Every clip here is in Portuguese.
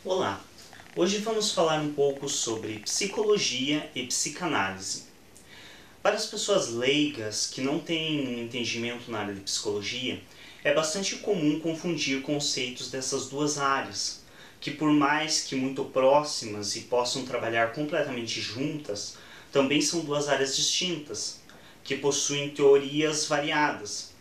Olá! Hoje vamos falar um pouco sobre psicologia e psicanálise. Para as pessoas leigas que não têm um entendimento na área de psicologia, é bastante comum confundir conceitos dessas duas áreas, que por mais que muito próximas e possam trabalhar completamente juntas, também são duas áreas distintas, que possuem teorias variadas.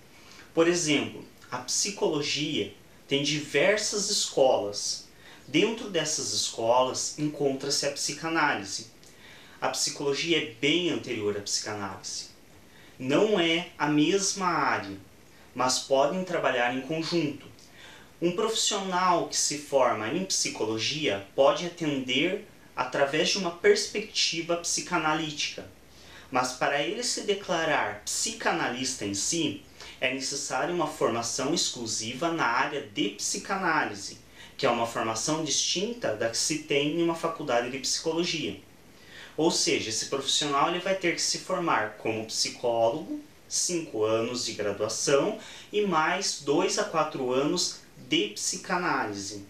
Por exemplo, a psicologia tem diversas escolas. Dentro dessas escolas encontra-se a psicanálise. A psicologia é bem anterior à psicanálise. Não é a mesma área, mas podem trabalhar em conjunto. Um profissional que se forma em psicologia pode atender através de uma perspectiva psicanalítica, mas para ele se declarar psicanalista em si, é necessária uma formação exclusiva na área de psicanálise, que é uma formação distinta da que se tem em uma faculdade de psicologia. Ou seja, esse profissional ele vai ter que se formar como psicólogo, 5 anos de graduação e mais 2 a 4 anos de psicanálise,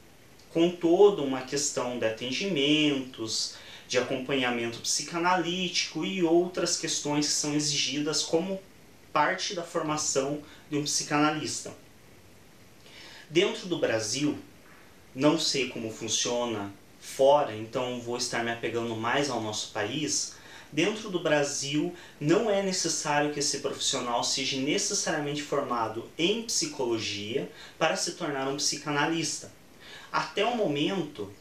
com toda uma questão de atendimentos, de acompanhamento psicanalítico e outras questões que são exigidas como parte da formação de um psicanalista. Dentro do Brasil, não sei como funciona fora, então vou estar me apegando mais ao nosso país. Dentro do Brasil, não é necessário que esse profissional seja necessariamente formado em psicologia para se tornar um psicanalista. Até o momento,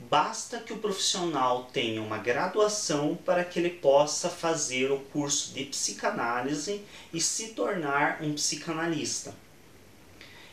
basta que o profissional tenha uma graduação para que ele possa fazer o curso de psicanálise e se tornar um psicanalista.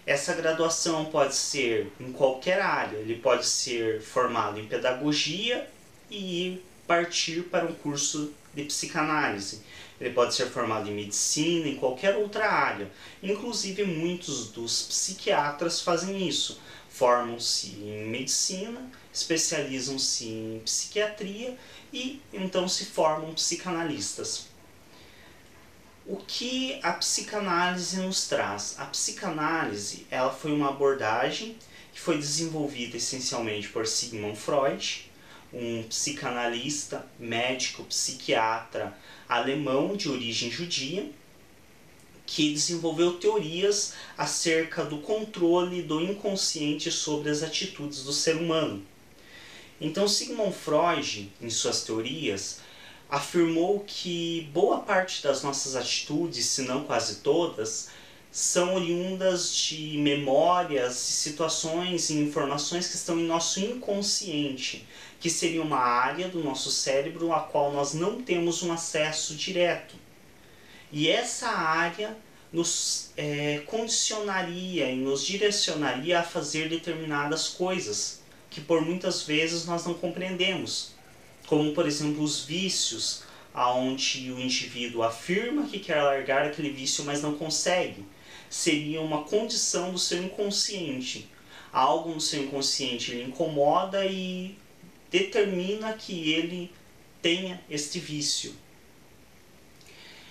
Essa graduação pode ser em qualquer área, ele pode ser formado em pedagogia e partir para um curso de psicanálise. Ele pode ser formado em medicina, em qualquer outra área. Inclusive muitos dos psiquiatras fazem isso. Formam-se em medicina, especializam-se em psiquiatria e então se formam psicanalistas. O que a psicanálise nos traz? A psicanálise ela foi uma abordagem que foi desenvolvida essencialmente por Sigmund Freud, um psicanalista, médico, psiquiatra alemão de origem judia, que desenvolveu teorias acerca do controle do inconsciente sobre as atitudes do ser humano. Então Sigmund Freud, em suas teorias, afirmou que boa parte das nossas atitudes, se não quase todas, são oriundas de memórias, situações e informações que estão em nosso inconsciente, que seria uma área do nosso cérebro a qual nós não temos um acesso direto. E essa área nos condicionaria e nos direcionaria a fazer determinadas coisas que por muitas vezes nós não compreendemos. Como, por exemplo, os vícios, onde o indivíduo afirma que quer largar aquele vício, mas não consegue. Seria uma condição do seu inconsciente. Algo no seu inconsciente lhe incomoda e determina que ele tenha este vício.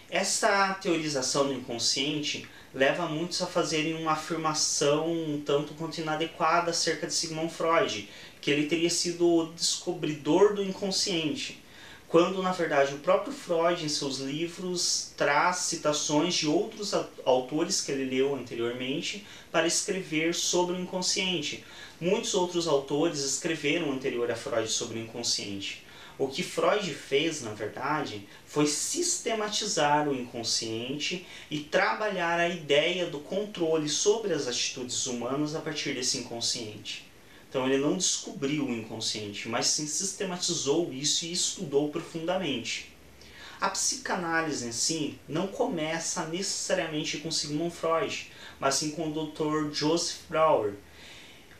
Essa teorização do inconsciente leva muitos a fazerem uma afirmação um tanto quanto inadequada acerca de Sigmund Freud, que ele teria sido o descobridor do inconsciente, quando na verdade o próprio Freud em seus livros traz citações de outros autores que ele leu anteriormente para escrever sobre o inconsciente. Muitos outros autores escreveram anterior a Freud sobre o inconsciente. O que Freud fez, na verdade, foi sistematizar o inconsciente e trabalhar a ideia do controle sobre as atitudes humanas a partir desse inconsciente. Então ele não descobriu o inconsciente, mas sim sistematizou isso e estudou profundamente. A psicanálise em si não começa necessariamente com Sigmund Freud, mas sim com o Dr. Joseph Brauer.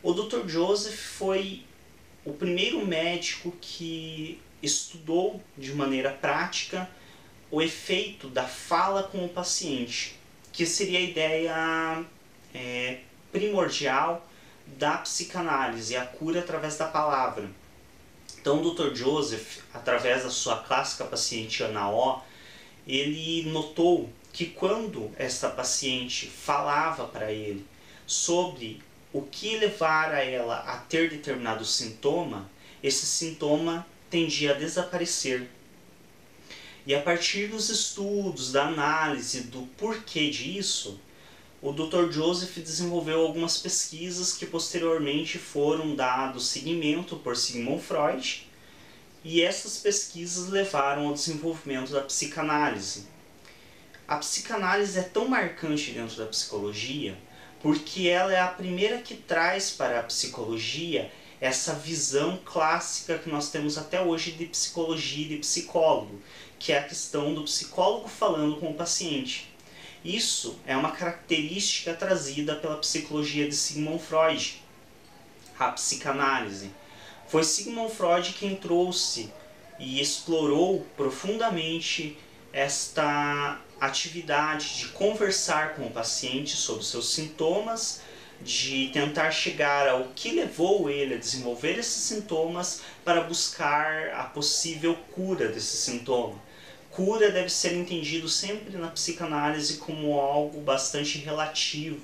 O Dr. Joseph foi o primeiro médico que estudou de maneira prática o efeito da fala com o paciente, que seria a ideia primordial da psicanálise, a cura através da palavra. Então o Dr. Joseph, através da sua clássica paciente Ana O, ele notou que quando esta paciente falava para ele sobre o que levara ela a ter determinado sintoma, esse sintoma tendia a desaparecer. E a partir dos estudos, da análise do porquê disso, o Dr. Joseph desenvolveu algumas pesquisas que posteriormente foram dados seguimento por Sigmund Freud, e essas pesquisas levaram ao desenvolvimento da psicanálise. A psicanálise é tão marcante dentro da psicologia porque ela é a primeira que traz para a psicologia essa visão clássica que nós temos até hoje de psicologia e de psicólogo, que é a questão do psicólogo falando com o paciente. Isso é uma característica trazida pela psicologia de Sigmund Freud, a psicanálise. Foi Sigmund Freud quem trouxe e explorou profundamente esta atividade de conversar com o paciente sobre seus sintomas, de tentar chegar ao que levou ele a desenvolver esses sintomas para buscar a possível cura desse sintoma. Cura deve ser entendido sempre na psicanálise como algo bastante relativo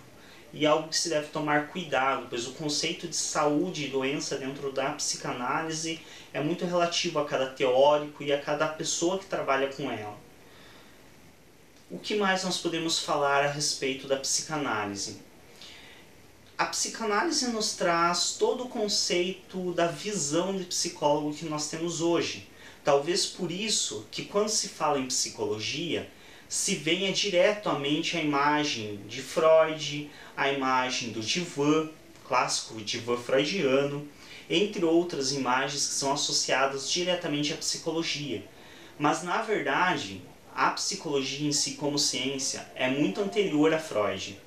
e algo que se deve tomar cuidado, pois o conceito de saúde e doença dentro da psicanálise é muito relativo a cada teórico e a cada pessoa que trabalha com ela. O que mais nós podemos falar a respeito da psicanálise? A psicanálise nos traz todo o conceito da visão de psicólogo que nós temos hoje. Talvez por isso que quando se fala em psicologia, se venha direto à mente a imagem de Freud, a imagem do divã, clássico divã freudiano, entre outras imagens que são associadas diretamente à psicologia. Mas na verdade, a psicologia em si como ciência é muito anterior a Freud.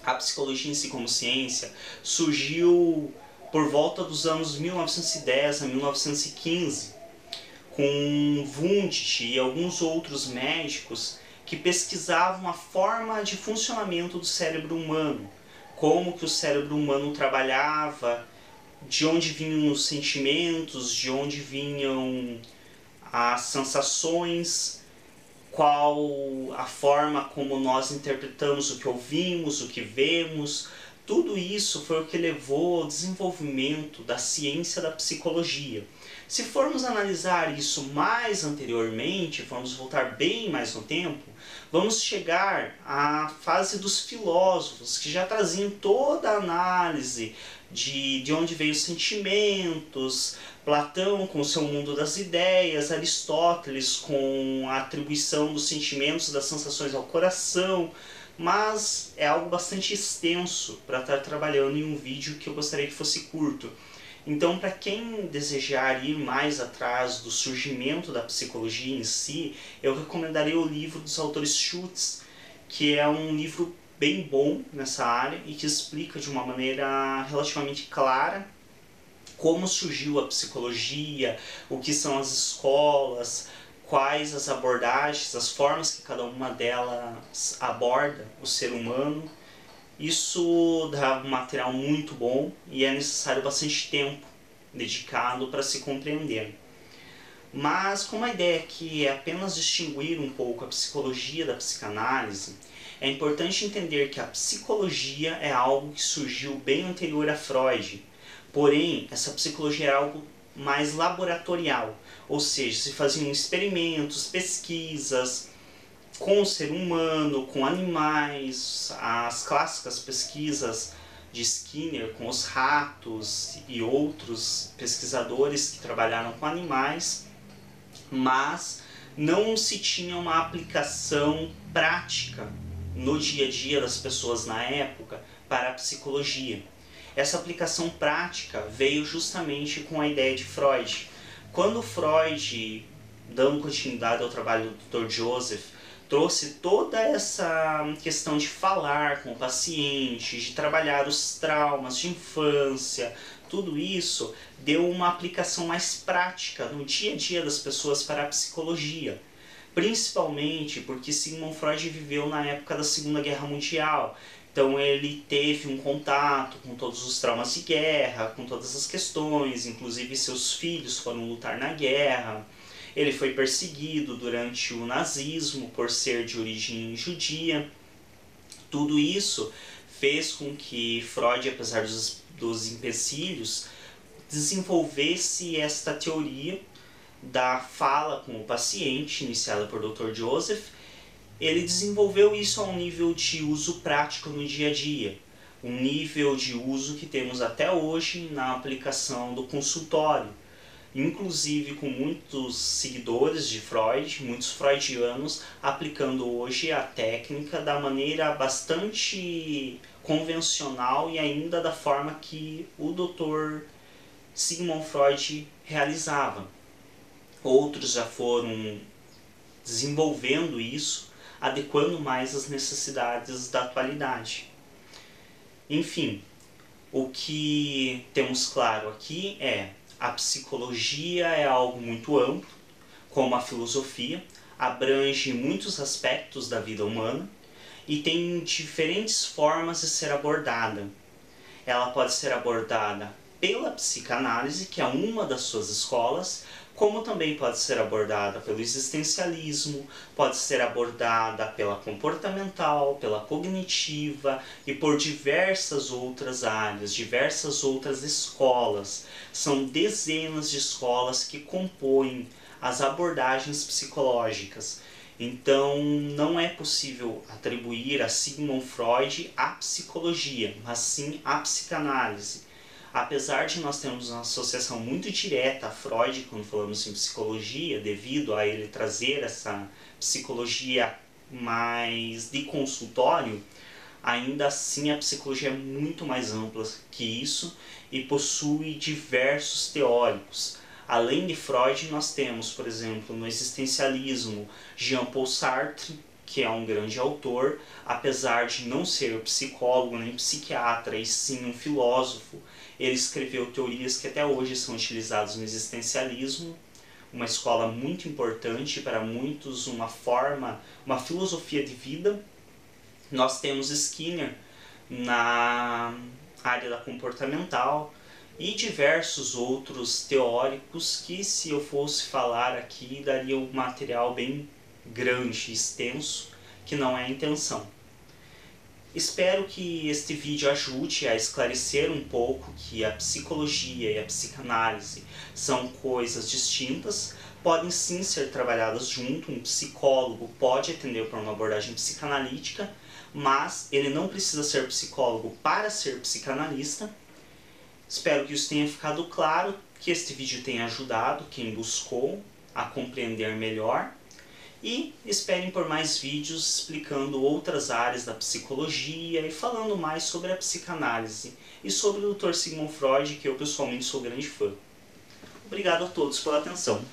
A psicologia em si como ciência surgiu por volta dos anos 1910 a 1915, com Wundt e alguns outros médicos que pesquisavam a forma de funcionamento do cérebro humano, como que o cérebro humano trabalhava, de onde vinham os sentimentos, de onde vinham as sensações, qual a forma como nós interpretamos o que ouvimos, o que vemos. Tudo isso foi o que levou ao desenvolvimento da ciência da psicologia. Se formos analisar isso mais anteriormente, formos voltar bem mais no tempo, vamos chegar à fase dos filósofos, que já traziam toda a análise de onde veio os sentimentos, Platão com o seu mundo das ideias, Aristóteles com a atribuição dos sentimentos, das sensações ao coração, mas é algo bastante extenso para estar trabalhando em um vídeo que eu gostaria que fosse curto. Então, para quem desejar ir mais atrás do surgimento da psicologia em si, eu recomendaria o livro dos autores Schultz, que é um livro bem bom nessa área e que explica de uma maneira relativamente clara como surgiu a psicologia, o que são as escolas, quais as abordagens, as formas que cada uma delas aborda o ser humano. Isso dá um material muito bom e é necessário bastante tempo dedicado para se compreender. Mas como a ideia aqui é apenas distinguir um pouco a psicologia da psicanálise, é importante entender que a psicologia é algo que surgiu bem anterior a Freud. Porém, essa psicologia é algo mais laboratorial, ou seja, se faziam experimentos, pesquisas com o ser humano, com animais, as clássicas pesquisas de Skinner com os ratos e outros pesquisadores que trabalharam com animais, mas não se tinha uma aplicação prática no dia a dia das pessoas na época para a psicologia. Essa aplicação prática veio justamente com a ideia de Freud. Quando Freud, dando continuidade ao trabalho do Dr. Joseph, trouxe toda essa questão de falar com o paciente, de trabalhar os traumas de infância, tudo isso deu uma aplicação mais prática no dia a dia das pessoas para a psicologia. Principalmente porque Sigmund Freud viveu na época da Segunda Guerra Mundial. Então ele teve um contato com todos os traumas de guerra, com todas as questões, inclusive seus filhos foram lutar na guerra. Ele foi perseguido durante o nazismo por ser de origem judia. Tudo isso fez com que Freud, apesar dos empecilhos, desenvolvesse esta teoria da fala com o paciente, iniciada por Dr. Joseph. Ele desenvolveu isso a um nível de uso prático no dia a dia, um nível de uso que temos até hoje na aplicação do consultório, inclusive com muitos seguidores de Freud, muitos freudianos, aplicando hoje a técnica da maneira bastante convencional e ainda da forma que o Dr. Sigmund Freud realizava. Outros já foram desenvolvendo isso, adequando mais às necessidades da atualidade. Enfim, o que temos claro aqui é: a psicologia é algo muito amplo, como a filosofia, abrange muitos aspectos da vida humana e tem diferentes formas de ser abordada. Ela pode ser abordada pela psicanálise, que é uma das suas escolas, como também pode ser abordada pelo existencialismo, pode ser abordada pela comportamental, pela cognitiva e por diversas outras áreas, diversas outras escolas. São dezenas de escolas que compõem as abordagens psicológicas. Então, não é possível atribuir a Sigmund Freud a psicologia, mas sim a psicanálise. Apesar de nós termos uma associação muito direta a Freud quando falamos em psicologia, devido a ele trazer essa psicologia mais de consultório, ainda assim a psicologia é muito mais ampla que isso e possui diversos teóricos. Além de Freud, nós temos, por exemplo, no existencialismo, Jean-Paul Sartre, que é um grande autor, apesar de não ser psicólogo nem psiquiatra, e sim um filósofo. Ele escreveu teorias que até hoje são utilizadas no existencialismo, uma escola muito importante para muitos, uma filosofia de vida. Nós temos Skinner na área da comportamental e diversos outros teóricos que, se eu fosse falar aqui, daria um material bem grande e extenso, que não é a intenção. Espero que este vídeo ajude a esclarecer um pouco que a psicologia e a psicanálise são coisas distintas, podem sim ser trabalhadas junto. Um psicólogo pode atender por uma abordagem psicanalítica, mas ele não precisa ser psicólogo para ser psicanalista. Espero que isso tenha ficado claro, que este vídeo tenha ajudado quem buscou a compreender melhor. E esperem por mais vídeos explicando outras áreas da psicologia e falando mais sobre a psicanálise e sobre o Dr. Sigmund Freud, que eu pessoalmente sou grande fã. Obrigado a todos pela atenção.